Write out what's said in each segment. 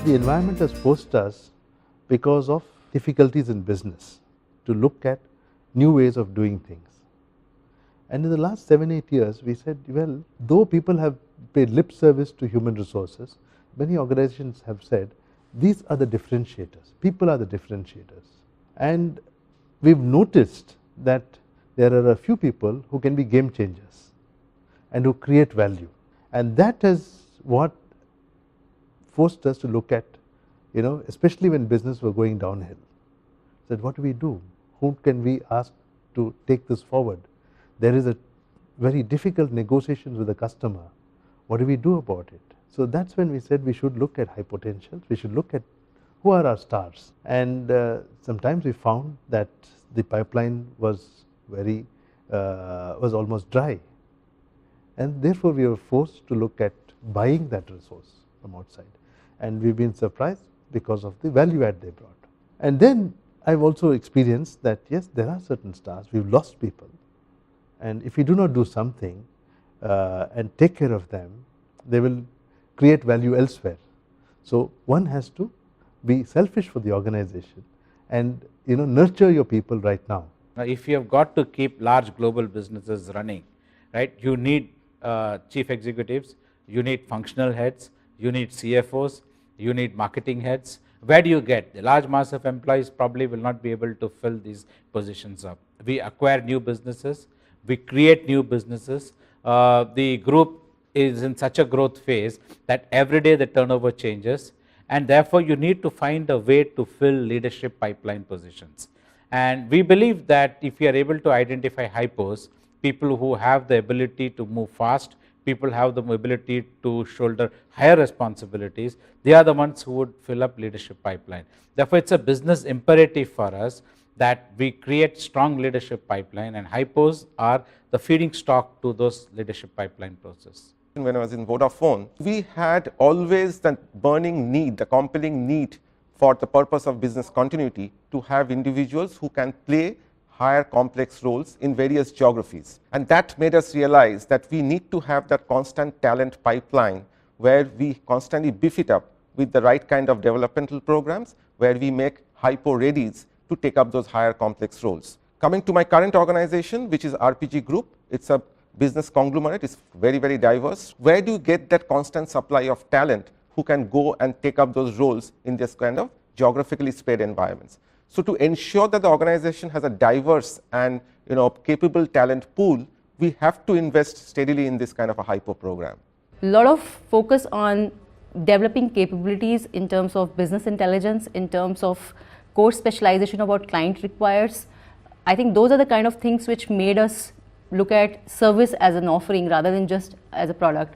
the environment has forced us, because of difficulties in business, to look at new ways of doing things. And in the last 7-8 years, we said, well, though people have paid lip service to human resources, many organizations have said, these are the differentiators, people are the differentiators. And we've noticed that there are a few people who can be game changers and who create value. And that is what forced us to look at, especially when business were going downhill. Said, what do we do? Who can we ask to take this forward? There is a very difficult negotiations with the customer. What do we do about it? So that's when we said we should look at high potentials. We should look at who are our stars. And sometimes we found that the pipeline was was almost dry. And therefore we were forced to look at buying that resource from outside. And we've been surprised because of the value add they brought. And then I've also experienced that yes, there are certain stars, we've lost people. And if we do not do something and take care of them, they will create value elsewhere. So one has to be selfish for the organization and nurture your people right now. Now, if you have got to keep large global businesses running, right, you need chief executives, you need functional heads, you need CFOs, you need marketing heads. Where do you get? The large mass of employees probably will not be able to fill these positions up. We acquire new businesses, we create new businesses. The group is in such a growth phase that every day the turnover changes, and therefore you need to find a way to fill leadership pipeline positions. And we believe that if you are able to identify HiPos, people who have the ability to move fast, people have the ability to shoulder higher responsibilities, they are the ones who would fill up leadership pipeline. Therefore, it's a business imperative for us that we create strong leadership pipeline, and HiPos are the feeding stock to those leadership pipeline process. When I was in Vodafone, we had always the burning need, the compelling need for the purpose of business continuity to have individuals who can play higher complex roles in various geographies. And that made us realize that we need to have that constant talent pipeline where we constantly beef it up with the right kind of developmental programs, where we make HiPo readies to take up those higher complex roles. Coming to my current organization, which is RPG Group, it's a business conglomerate, it's very, very diverse. Where do you get that constant supply of talent who can go and take up those roles in this kind of geographically spread environments? So to ensure that the organization has a diverse and capable talent pool, we have to invest steadily in this kind of a HiPo program. A lot of focus on developing capabilities in terms of business intelligence, in terms of core specialization of what client requires. I think those are the kind of things which made us look at service as an offering rather than just as a product.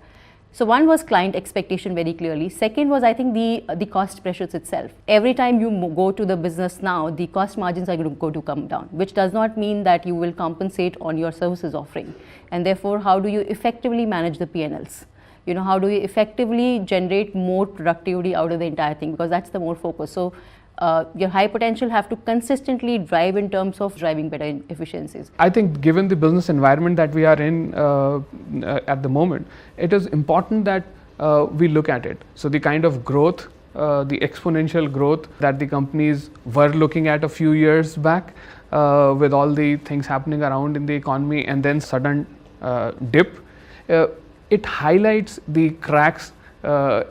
So one was client expectation very clearly. Second was, I think, the cost pressures itself. Every time you go to the business now, the cost margins are going to come down, which does not mean that you will compensate on your services offering. And therefore, how do you effectively manage the P&Ls? How do you effectively generate more productivity out of the entire thing? Because that's the more focus. So your high potential have to consistently drive in terms of driving better efficiencies. I think given the business environment that we are in at the moment, it is important that we look at it. So the kind of growth, the exponential growth that the companies were looking at a few years back with all the things happening around in the economy, and then sudden dip, it highlights the cracks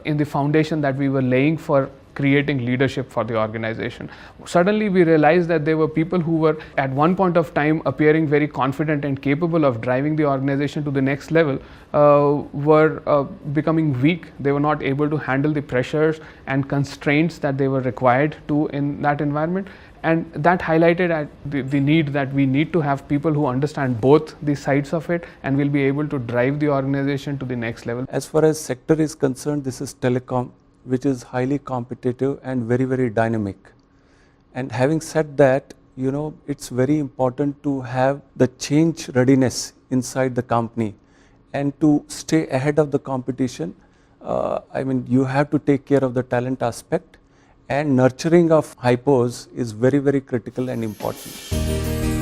in the foundation that we were laying for creating leadership for the organization. Suddenly we realized that there were people who were at one point of time appearing very confident and capable of driving the organization to the next level were becoming weak. They were not able to handle the pressures and constraints that they were required to in that environment. And that highlighted the need that we need to have people who understand both the sides of it and will be able to drive the organization to the next level. As far as sector is concerned, this is telecom, which is highly competitive and very, very dynamic. And having said that, it's very important to have the change readiness inside the company and to stay ahead of the competition. You have to take care of the talent aspect, and nurturing of HiPos is very, very critical and important.